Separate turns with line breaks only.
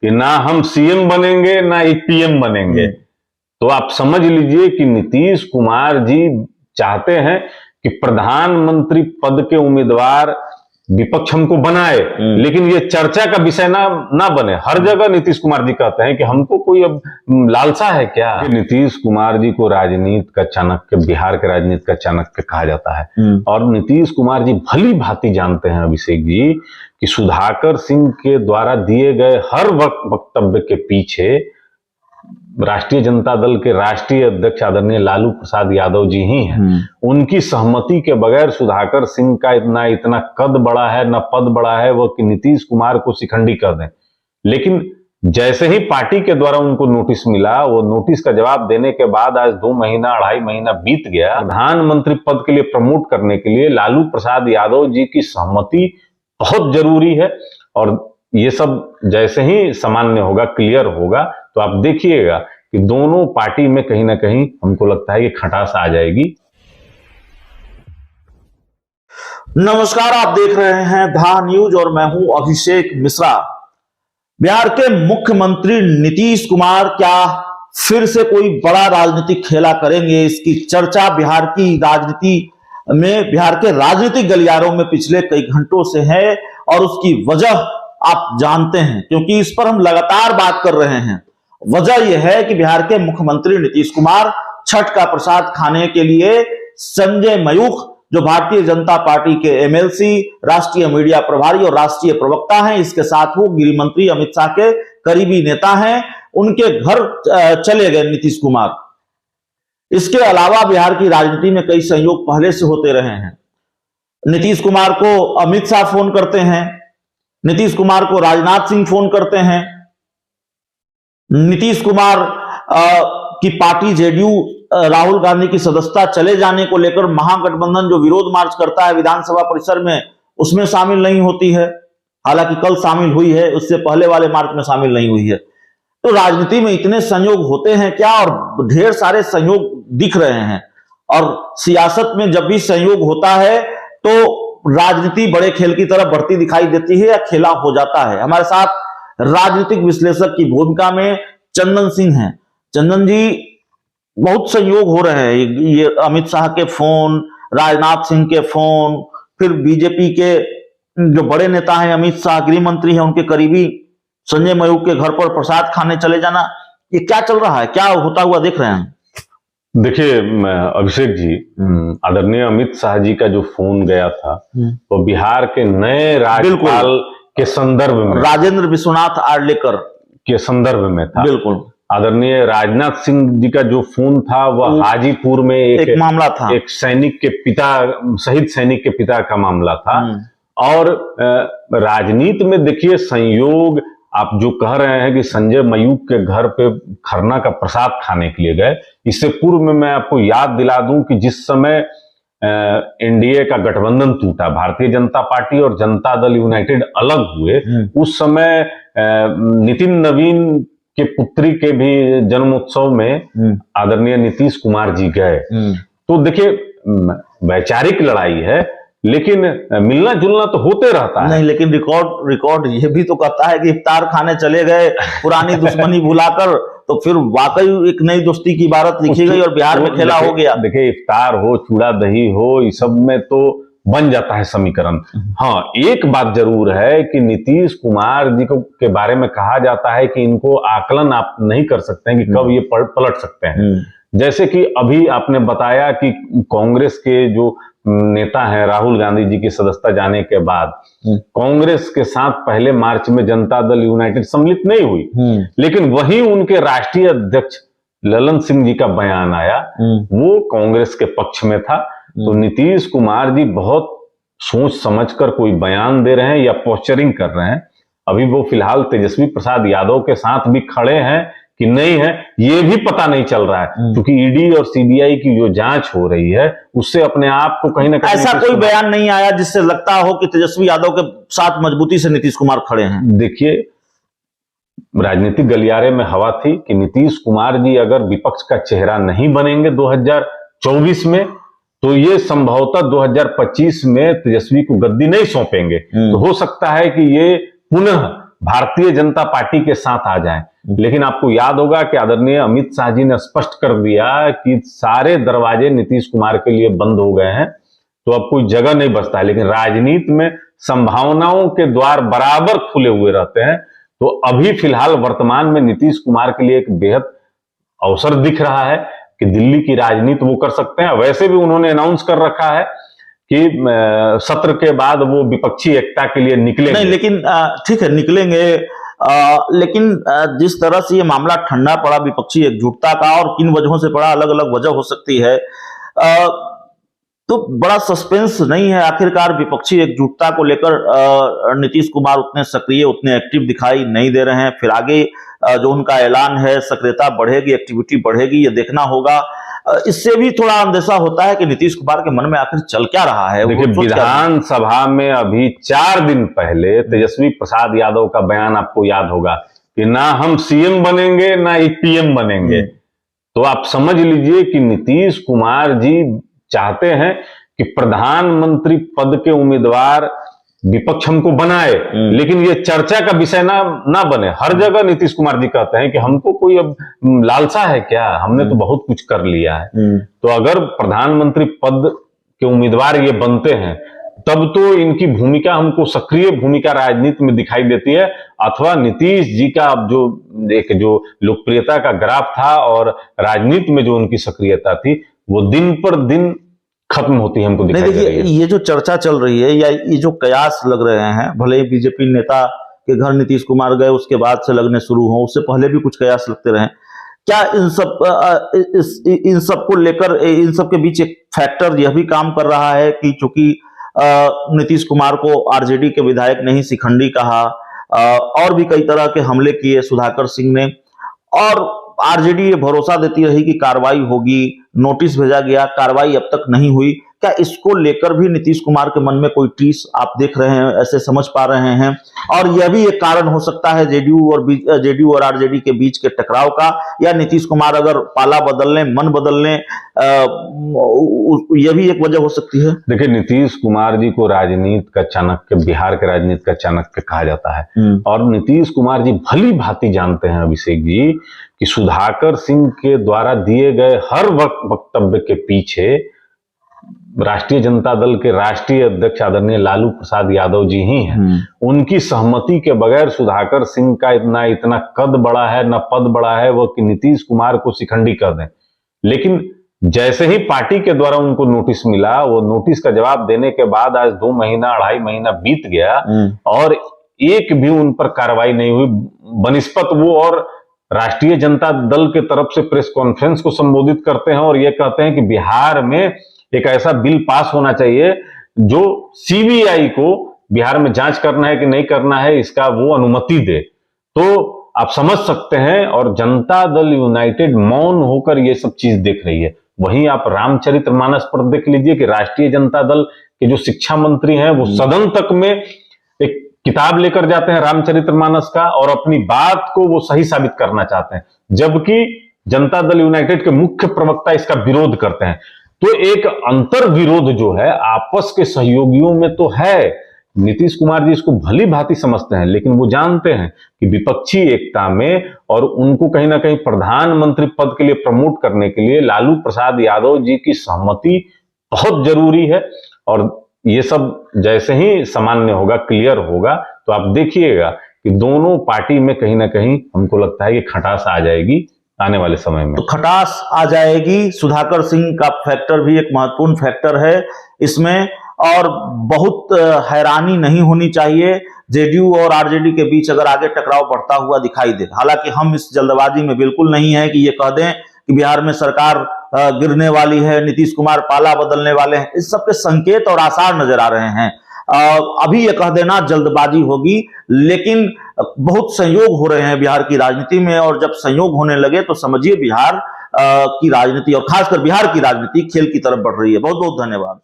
कि ना हम सीएम बनेंगे ना ही पीएम बनेंगे। तो आप समझ लीजिए कि नीतीश कुमार जी चाहते हैं कि प्रधानमंत्री पद के उम्मीदवार विपक्ष हमको बनाए, लेकिन ये चर्चा का विषय ना बने। हर जगह नीतीश कुमार जी कहते हैं कि हमको कोई अब लालसा है क्या। नीतीश कुमार जी को राजनीति का चाणक्य, बिहार के राजनीति का चाणक्य कहा जाता है। और नीतीश कुमार जी भली भांति जानते हैं अभिषेक जी कि सुधाकर सिंह के द्वारा दिए गए हर वक्तव्य के पीछे राष्ट्रीय जनता दल के राष्ट्रीय अध्यक्ष आदरणीय लालू प्रसाद यादव जी ही हैं। उनकी सहमति के बगैर सुधाकर सिंह का इतना कद बड़ा है, न पद बड़ा है वो कि नीतीश कुमार को शिखंडी कर दें। लेकिन जैसे ही पार्टी के द्वारा उनको नोटिस मिला, वो नोटिस का जवाब देने के बाद आज 2 महीना 2.5 महीना बीत गया। प्रधानमंत्री पद के लिए प्रमोट करने के लिए लालू प्रसाद यादव जी की सहमति बहुत जरूरी है। और ये सब जैसे ही सामान्य होगा, क्लियर होगा, तो आप देखिएगा कि दोनों पार्टी में कहीं ना कहीं हमको लगता है कि खटास आ जाएगी।
नमस्कार, आप देख रहे हैं धा न्यूज और मैं हूं अभिषेक मिश्रा। बिहार के मुख्यमंत्री नीतीश कुमार क्या फिर से कोई बड़ा राजनीतिक खेला करेंगे? इसकी चर्चा बिहार की राजनीति में, बिहार के राजनीतिक गलियारों में पिछले कई घंटों से है। और उसकी वजह आप जानते हैं, क्योंकि इस पर हम लगातार बात कर रहे हैं। वजह यह है कि बिहार के मुख्यमंत्री नीतीश कुमार छठ का प्रसाद खाने के लिए संजय मयूख, जो भारतीय जनता पार्टी के एमएलसी, राष्ट्रीय मीडिया प्रभारी और राष्ट्रीय प्रवक्ता हैं, इसके साथ वो गृह मंत्री अमित शाह के करीबी नेता हैं, उनके घर चले गए नीतीश कुमार। इसके अलावा बिहार की राजनीति में कई संयोग पहले से होते रहे हैं। नीतीश कुमार को अमित शाह फोन करते हैं, नीतीश कुमार को राजनाथ सिंह फोन करते हैं, नीतीश कुमार की पार्टी जेडीयू राहुल गांधी की सदस्यता चले जाने को लेकर महागठबंधन जो विरोध मार्च करता है विधानसभा परिसर में, उसमें शामिल नहीं होती है। हालांकि कल शामिल हुई है, उससे पहले वाले मार्च में शामिल नहीं हुई है। तो राजनीति में इतने संयोग होते हैं क्या, और ढेर सारे संयोग दिख रहे हैं। और सियासत में जब भी संयोग होता है तो राजनीति बड़े खेल की तरफ बढ़ती दिखाई देती है या खेला हो जाता है। हमारे साथ राजनीतिक विश्लेषक की भूमिका में चंदन सिंह हैं। चंदन जी, बहुत संयोग हो रहे हैं, ये अमित शाह के फोन, राजनाथ सिंह के फोन, फिर बीजेपी के जो बड़े नेता हैं अमित शाह, गृह मंत्री हैं, उनके करीबी संजय मयूख के घर पर प्रसाद खाने चले जाना, ये क्या चल रहा है, क्या होता हुआ देख रहे हैं?
देखिए अभिषेक जी, आदरणीय अमित शाह जी का जो फोन गया था तो बिहार के नए राज्यपाल के संदर्भ में,
राजेंद्र विश्वनाथ आर्लेकर के
संदर्भ में था।
बिल्कुल।
आदरणीय राजनाथ सिंह जी का जो फोन था वह हाजीपुर में एक मामला था, एक सैनिक के पिता, शहीद सैनिक के पिता का मामला था। और राजनीति में देखिए संयोग, आप जो कह रहे हैं कि संजय मयूख के घर पे खरना का प्रसाद खाने के लिए गए, इससे पूर्व में मैं आपको याद दिला दूं कि जिस समय एनडीए का गठबंधन टूटा, भारतीय जनता पार्टी और जनता दल यूनाइटेड अलग हुए, उस समय नितिन नवीन के पुत्री के भी जन्मोत्सव में आदरणीय नीतीश कुमार जी गए। तो देखिए वैचारिक लड़ाई है, लेकिन मिलना जुलना तो होते रहता है।
नहीं, लेकिन रिकॉर्ड ये भी तो कहता है कि इफ्तार खाने चले गए, पुरानी दुश्मनी भुलाकर, तो फिर वाकई एक नई दोस्ती की इबारत लिखी गई और बिहार में खेला हो गया।
देखिए इफ्तार हो, चूड़ा दही हो, इस सब में तो बन जाता है समीकरण। हाँ, एक बात जरूर है कि नीतीश कुमार जी को के बारे में कहा जाता है कि इनको आकलन आप नहीं कर सकते हैं कि कब ये पलट सकते हैं। जैसे कि अभी आपने बताया कि कांग्रेस के जो नेता हैं राहुल गांधी जी की सदस्यता जाने के बाद कांग्रेस के साथ पहले मार्च में जनता दल यूनाइटेड सम्मिलित नहीं हुई, लेकिन वही उनके राष्ट्रीय अध्यक्ष ललन सिंह जी का बयान आया, वो कांग्रेस के पक्ष में था। तो नीतीश कुमार जी बहुत सोच समझकर कोई बयान दे रहे हैं या पोस्चरिंग कर रहे हैं। अभी वो फिलहाल तेजस्वी प्रसाद यादव के साथ भी खड़े हैं कि नहीं है, ये भी पता नहीं चल रहा है, क्योंकि ईडी और सीबीआई की जो जांच हो रही है उससे अपने आप को कहीं ना कहीं
ऐसा कोई बयान नहीं आया जिससे लगता हो कि तेजस्वी यादव के साथ मजबूती से नीतीश कुमार खड़े हैं।
देखिए राजनीतिक गलियारे में हवा थी कि नीतीश कुमार जी अगर विपक्ष का चेहरा नहीं बनेंगे 2024 में, तो ये संभवतः 2025 में तेजस्वी को गद्दी नहीं सौंपेंगे। तो हो सकता है कि ये पुनः भारतीय जनता पार्टी के साथ आ जाएं। लेकिन आपको याद होगा कि आदरणीय अमित शाह जी ने स्पष्ट कर दिया कि सारे दरवाजे नीतीश कुमार के लिए बंद हो गए हैं, तो अब कोई जगह नहीं बचता है। लेकिन राजनीति में संभावनाओं के द्वार बराबर खुले हुए रहते हैं। तो अभी फिलहाल वर्तमान में नीतीश कुमार के लिए एक बेहद अवसर दिख रहा है कि दिल्ली की राजनीति वो कर सकते हैं। वैसे भी उन्होंने अनाउंस कर रखा है कि सत्र के बाद वो विपक्षी एकता के लिए निकलेंगे।
नहीं, लेकिन ठीक है, निकलेंगे, लेकिन जिस तरह से ये मामला ठंडा पड़ा विपक्षी एकजुटता का, और किन वजहों से पड़ा, अलग अलग वजह हो सकती है, तो बड़ा सस्पेंस नहीं है आखिरकार विपक्षी एकजुटता को लेकर नीतीश कुमार उतने सक्रिय, उतने एक्टिव दिखाई नहीं दे रहे हैं। फिर आगे जो उनका ऐलान है, सक्रियता बढ़ेगी, एक्टिविटी बढ़ेगी, ये देखना होगा। इससे भी थोड़ा अंदेशा होता है कि नीतीश कुमार के मन में आखिर चल क्या रहा है।
देखिए, विधानसभा में अभी 4 दिन पहले तेजस्वी प्रसाद यादव का बयान आपको याद होगा कि ना हम सीएम बनेंगे ना ही पीएम बनेंगे। तो आप समझ लीजिए कि नीतीश कुमार जी चाहते हैं कि प्रधानमंत्री पद के उम्मीदवार विपक्ष हमको बनाए, लेकिन ये चर्चा का विषय ना बने। हर जगह नीतीश कुमार जी कहते हैं कि हमको कोई अब लालसा है क्या, हमने तो बहुत कुछ कर लिया है। तो अगर प्रधानमंत्री पद के उम्मीदवार ये बनते हैं तब तो इनकी भूमिका हमको सक्रिय भूमिका राजनीति में दिखाई देती है, अथवा नीतीश जी का जो लोकप्रियता का ग्राफ था और राजनीति में जो उनकी सक्रियता थी वो दिन पर दिन खत्म होती है, हमको दिखाई दे रही है।
ये जो चर्चा चल रही है या ये जो कयास लग रहे हैं, भले ही बीजेपी नेता के घर नीतीश कुमार गए उसके बाद से लगने शुरू हो, उससे पहले भी कुछ कयास लगते रहे, क्या इन सब को लेकर, इन सब के बीच एक फैक्टर यह भी काम कर रहा है कि चूंकि नीतीश कुमार को आरजेडी के विधायक ने ही शिखंडी कहा, और भी कई तरह के हमले किए सुधाकर सिंह ने, और आरजेडी ये भरोसा देती रही कि कार्रवाई होगी, नोटिस भेजा गया, कार्रवाई अब तक नहीं हुई, क्या इसको लेकर भी नीतीश कुमार के मन में कोई टीस आप देख रहे हैं, ऐसे समझ पा रहे हैं? और यह भी एक कारण हो सकता है जेडीयू और आरजेडी के बीच के टकराव का, या नीतीश कुमार अगर पाला बदल लें, मन बदल लें, यह भी एक वजह हो सकती है।
देखिए, नीतीश कुमार जी को राजनीति का चाणक्य, बिहार के राजनीति का चाणक्य कहा जाता है, और नीतीश कुमार जी भली भांति जानते हैं अभिषेक जी कि सुधाकर सिंह के द्वारा दिए गए हर वक्तव्य के पीछे राष्ट्रीय जनता दल के राष्ट्रीय अध्यक्ष आदरणीय लालू प्रसाद यादव जी ही हैं। उनकी सहमति के बगैर सुधाकर सिंह का इतना कद बड़ा है, न पद बड़ा है वो कि नीतीश कुमार को शिखंडी कर दें। लेकिन जैसे ही पार्टी के द्वारा उनको नोटिस मिला, वो नोटिस का जवाब देने के बाद आज 2 महीना 2.5 महीना बीत गया और एक भी उन पर कार्रवाई नहीं हुई। बनिस्पत वो और राष्ट्रीय जनता दल के तरफ से प्रेस कॉन्फ्रेंस को संबोधित करते हैं और ये कहते हैं कि बिहार में एक ऐसा बिल पास होना चाहिए जो सीबीआई को बिहार में जांच करना है कि नहीं करना है इसका वो अनुमति दे। तो आप समझ सकते हैं, और जनता दल यूनाइटेड मौन होकर ये सब चीज देख रही है। वहीं आप रामचरितमानस पर देख लीजिए कि राष्ट्रीय जनता दल के जो शिक्षा मंत्री हैं वो सदन तक में एक किताब लेकर जाते हैं रामचरितमानस का, और अपनी बात को वो सही साबित करना चाहते हैं, जबकि जनता दल यूनाइटेड के मुख्य प्रवक्ता इसका विरोध करते हैं। तो एक अंतर विरोध जो है आपस के सहयोगियों में तो है। नीतीश कुमार जी इसको भली भांति समझते हैं, लेकिन वो जानते हैं कि विपक्षी एकता में और उनको कहीं ना कहीं प्रधानमंत्री पद के लिए प्रमोट करने के लिए लालू प्रसाद यादव जी की सहमति बहुत जरूरी है। और ये सब जैसे ही सामान्य होगा, क्लियर होगा, तो आप देखिएगा कि दोनों पार्टी में कहीं ना कहीं हमको लगता है कि खटास आ जाएगी आने वाले समय में।
तो खटास आ जाएगी, सुधाकर सिंह का फैक्टर भी एक महत्वपूर्ण फैक्टर है इसमें, और बहुत हैरानी नहीं होनी चाहिए जेडीयू और आरजेडी के बीच अगर आगे टकराव बढ़ता हुआ दिखाई दे। हालांकि हम इस जल्दबाजी में बिल्कुल नहीं है कि ये कह दें कि बिहार में सरकार गिरने वाली है, नीतीश कुमार पाला बदलने वाले हैं। इस सब के संकेत और आसार नजर आ रहे हैं। अभी ये कह देना जल्दबाजी होगी, लेकिन बहुत संयोग हो रहे हैं बिहार की राजनीति में, और जब संयोग होने लगे तो समझिए बिहार की राजनीति और खासकर बिहार की राजनीति खेल की तरफ बढ़ रही है। बहुत बहुत धन्यवाद।